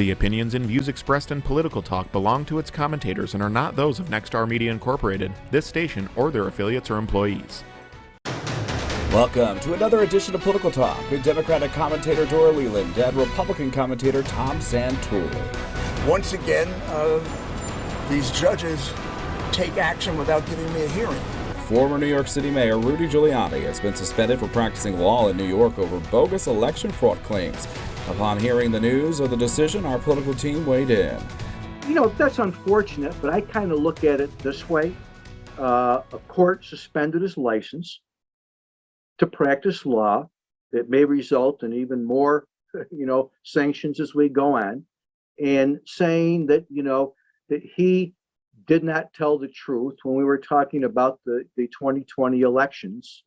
The opinions and views expressed in Political Talk belong to its commentators and are not those of Nexstar Media Incorporated, this station, or their affiliates or employees. Welcome to another edition of Political Talk with Democratic commentator Dora Leland and Republican commentator Tom Santulli. Once again, these judges take action without giving me a hearing. Former New York City Mayor Rudy Giuliani has been suspended for practicing law in New York over bogus election fraud claims. Upon hearing the news of the decision, our political team weighed in. You know, that's unfortunate, but I kind of look at it this way. A court suspended his license to practice law. It may result in even more, sanctions as we go on, and saying that, that he did not tell the truth when we were talking about the 2020 elections,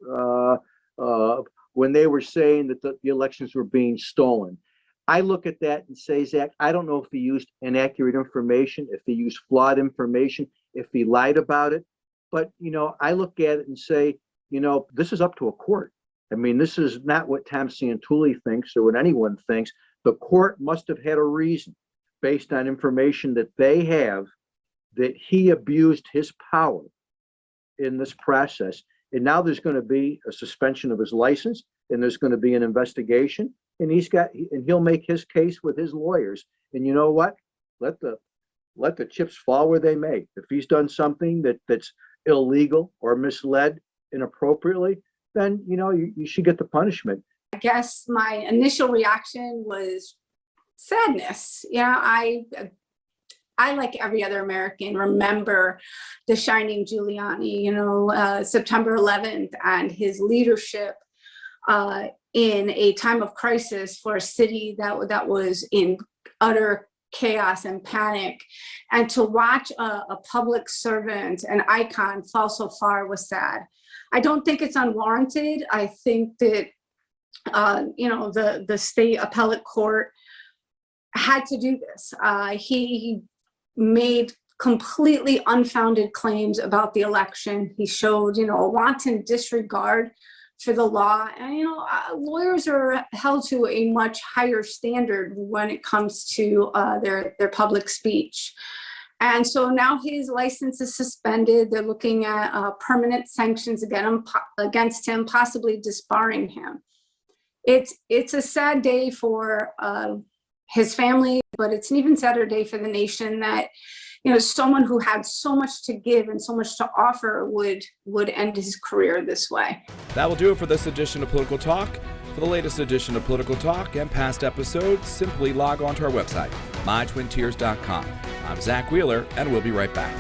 when they were saying that the elections were being stolen. I look at that and say, Zach, I don't know if he used inaccurate information, if he used flawed information, if he lied about it. But, I look at it and say, this is up to a court. I mean, this is not what Tom Santulli thinks or what anyone thinks. The court must have had a reason based on information that they have that he abused his power in this process. And now there's going to be a suspension of his license, and there's going to be an investigation, and he'll make his case with his lawyers. And you know what? Let the chips fall where they may. If he's done something that's illegal or misled inappropriately, then you should get the punishment. I guess my initial reaction was sadness. I, like every other American, remember the shining Giuliani, September 11th, and his leadership in a time of crisis for a city that was in utter chaos and panic. And to watch a public servant, an icon, fall so far was sad. I don't think it's unwarranted. I think that, the state appellate court had to do this. He made completely unfounded claims about the election. He showed, a wanton disregard for the law. And, lawyers are held to a much higher standard when it comes to their public speech. And so now his license is suspended. They're looking at permanent sanctions against him, possibly disbarring him. It's a sad day for his family, but it's an even sadder day for the nation that, someone who had so much to give and so much to offer would end his career this way. That will do it for this edition of Political Talk. For the latest edition of Political Talk and past episodes, simply log on to our website, mytwintiers.com. I'm Zach Wheeler, and we'll be right back.